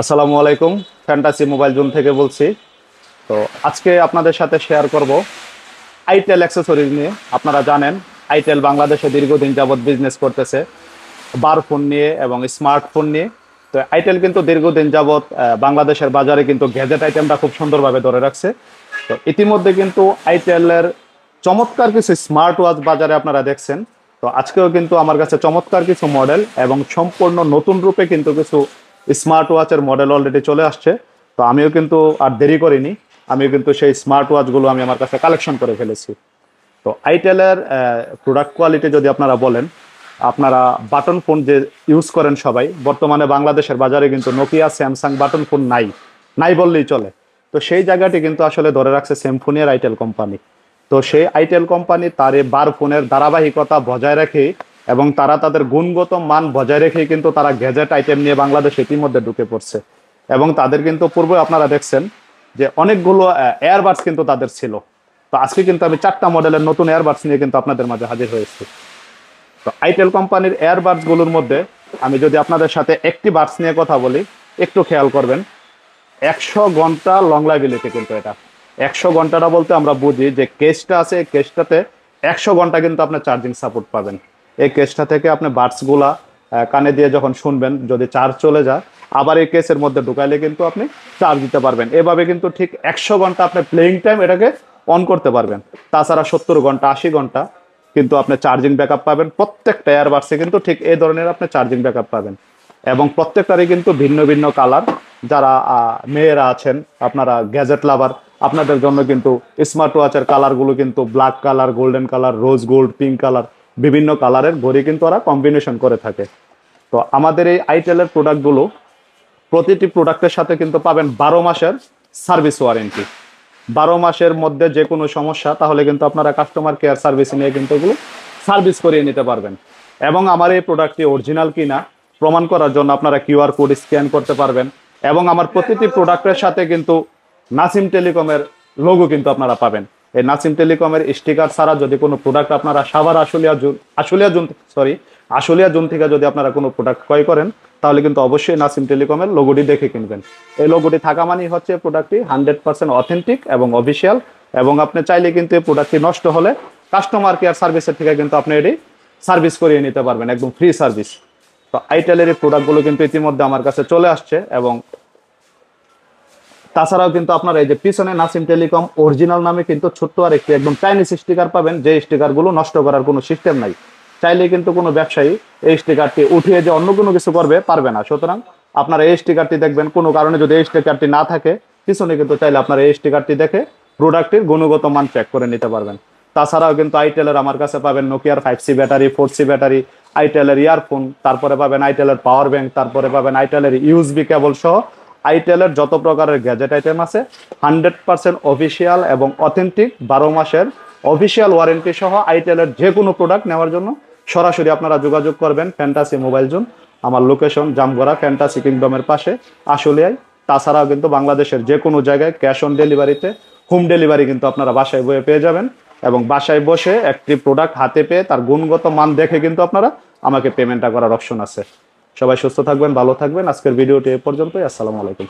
আসসালামু আলাইকুম। Fantasy mobile zone থেকে বলছি। তো আজকে আপনাদের সাথে শেয়ার করব আইটেল অ্যাক্সেসরিজ নিয়ে। আপনারা জানেন আইটেল বাংলাদেশে দীর্ঘদিন যাবৎ বিজনেস করতেছে বার ফোন নিয়ে এবং স্মার্টফোন নিয়ে। তো আইটেল কিন্তু দীর্ঘদিন যাবৎ বাংলাদেশের বাজারে কিন্তু গ্যাজেট আইটেমটা খুব সুন্দরভাবে ধরে রাখছে। তো ইতিমধ্যে কিন্তু আইটেলের চমৎকার কিছু স্মার্ট ওয়াচ বাজারে আপনারা দেখছেন। তো আজকেও কিন্তু আমার কাছে চমৎকার কিছু মডেল এবং সম্পূর্ণ নতুন রূপে কিন্তু কিছু স্মার্ট ওয়াচের মডেল অলরেডি চলে আসছে। তো আমিও কিন্তু আর দেরি করিনি, আমিও কিন্তু সেই স্মার্ট ওয়াচগুলো আমি আমার কাছে কালেকশন করে ফেলেছি। তো আইটেলের প্রোডাক্ট কোয়ালিটি যদি আপনারা বলেন, আপনারা বাটন ফোন যে ইউজ করেন সবাই, বর্তমানে বাংলাদেশের বাজারে কিন্তু নোকিয়া স্যামসাং বাটন ফোন নাই, নাই বললেই চলে। তো সেই জায়গাটি কিন্তু আসলে ধরে রাখছে সিম্ফনি আইটেল কোম্পানি। তো সেই আইটেল কোম্পানি তার এই বার ফোনের ধারাবাহিকতা বজায় রেখে এবং তারা তাদের গুণগত মান বজায় রেখেই কিন্তু তারা গ্যাজেট আইটেম নিয়ে বাংলাদেশ ইতিমধ্যে ঢুকে পড়ছে। এবং তাদের কিন্তু পূর্বে আপনারা দেখছেন যে অনেকগুলো এয়ারবাডস কিন্তু তাদের ছিল। তো আজকে কিন্তু আমি 4টা মডেলের নতুন এয়ারবাডস নিয়ে কিন্তু আপনাদের মাঝে হাজির হয়েছি। তো আইটেল কোম্পানির এয়ারবাডস গুলোর মধ্যে আমি যদি আপনাদের সাথে একটি বাডস নিয়ে কথা বলি, একটু খেয়াল করবেন। 100 ঘন্টা লং লাইবিলিটি কিন্তু এটা। 100 ঘন্টাটা বলতে আমরা বুঝি যে কেসটা আছে, এই কেসটাতে 100 ঘন্টা কিন্তু আপনি চার্জিং সাপোর্ট পাবেন। এই কেসটা থেকে আপনি বাডস গুলা কানে দিয়ে যখন শুনবেন, যদি চার্জ চলে যায় আবার এই কেসের মধ্যে ঢুকাইলে কিন্তু আপনি চার্জ দিতে পারবেন। এভাবে কিন্তু ঠিক 100 ঘন্টা আপনি প্লেইং টাইম এটাকে অন করতে পারবেন। তাছাড়া 70 ঘন্টা 80 ঘন্টা কিন্তু আপনি চার্জিং ব্যাকআপ পাবেন। প্রত্যেকটা এয়ারবাডসে কিন্তু ঠিক এই ধরনের আপনি চার্জিং ব্যাকআপ পাবেন এবং প্রত্যেকটারই কিন্তু ভিন্ন ভিন্ন কালার। যারা মেয়েরা আছেন, আপনারা গ্যাজেট লাভার, আপনাদের জন্য কিন্তু স্মার্ট ওয়াচের কালারগুলো কিন্তু black colour, golden colour, rose gold, pink colour, বিভিন্ন কালারের ঘড়ি কিন্তু ওরা কম্বিনেশন করে থাকে। তো আমাদের এই আইটেলের প্রোডাক্টগুলো প্রতিটি প্রোডাক্টের সাথে কিন্তু পাবেন 12 মাসের সার্ভিস ওয়ারেন্টি। 12 মাসের মধ্যে যে কোনো সমস্যা তাহলে কিন্তু আপনারা কাস্টমার কেয়ার সার্ভিস নিয়ে কিন্তু এগুলো সার্ভিস করিয়ে নিতে পারবেন। এবং আমার এই প্রোডাক্টটি অরিজিনাল কিনা প্রমাণ করার জন্য আপনারা কিউআর কোড স্ক্যান করতে পারবেন। এবং আমার প্রতিটি প্রোডাক্টের সাথে কিন্তু নাসিম টেলিকমের লোগো কিন্তু আপনারা পাবেন। এই নাসিম টেলিকমের স্টিকার ছাড়া যদি কোনো প্রোডাক্ট আপনারা সাভার আশুলিয়া জোন থেকে যদি আপনারা কোনো প্রোডাক্ট ক্রয় করেন, তাহলে কিন্তু অবশ্যই নাসিম টেলিকমের লোগোটি দেখে কিনবেন। এই লোগোটি থাকা মানেই হচ্ছে প্রোডাক্টটি 100% অথেন্টিক এবং অফিসিয়াল। এবং আপনি চাইলে কিন্তু এই প্রোডাক্টটি নষ্ট হলে কাস্টমার কেয়ার সার্ভিসের থেকে কিন্তু আপনি এটি সার্ভিস করিয়ে নিতে পারবেন, একদম ফ্রি সার্ভিস। তো আইটেলের এই প্রোডাক্টগুলো কিন্তু ইতিমধ্যে আমার কাছে চলে আসছে। এবং তাছাড়াও কিন্তু আপনারা এই যে পিছনে নাসিম টেলিকম অরিজিনাল নামে কিন্তু ছোট্ট আর একটি একদম চাইনিজ স্টিকার পাবেন, যে স্টিকারগুলো নষ্ট করার কোনো সিস্টেম নাই। চাইলে কিন্তু কোনো ব্যবসায়ী এই স্টিকারটি উঠিয়ে যে অন্য কোনো কিছু করবে পারবে না। সুতরাং আপনারা এই স্টিকারটি দেখবেন, কোনো কারণে যদি এই স্টিকারটি না থাকে পিছনে কিন্তু চাইলে আপনারা এই স্টিকারটি দেখে প্রোডাক্টের গুণগত মান চেক করে নিতে পারবেন। তাছাড়াও কিন্তু আইটেলের আমার কাছে পাবেন নোকিয়ার 5C ব্যাটারি, 4C ব্যাটারি, আইটেলের ইয়ারফোন, তারপরে পাবেন আইটেলের পাওয়ার ব্যাংক, তারপরে পাবেন আইটেলের ইউএসবি কেবল সহ আইটেলের যত প্রকারের গ্যাজেট আইটেম আছে 100% অফিসিয়াল এবং অথেন্টিক 12 মাসের অফিসিয়াল ওয়ারেন্টি সহ আইটেলের যে কোনো প্রোডাক্ট নেওয়ার জন্য সরাসরি আপনারা যোগাযোগ করবেন ফ্যান্টাসি মোবাইল জোন। আমার লোকেশন জামগড়া ফ্যান্টাসি কিংডমের পাশে, আশুলিয়ায়। তাছাড়াও কিন্তু বাংলাদেশের যে কোনো জায়গায় ক্যাশ অন ডেলিভারিতে হোম ডেলিভারি কিন্তু আপনারা বাসায় বয়ে পেয়ে যাবেন। এবং বাসায় বসে একটি প্রোডাক্ট হাতে পেয়ে তার গুণগত মান দেখে কিন্তু আপনারা আমাকে পেমেন্টটা করার অপশন আছে। সবাই সুস্থ থাকবেন, ভালো থাকবেন। আজকের ভিডিওটি এ পর্যন্তই। আসসালামু আলাইকুম।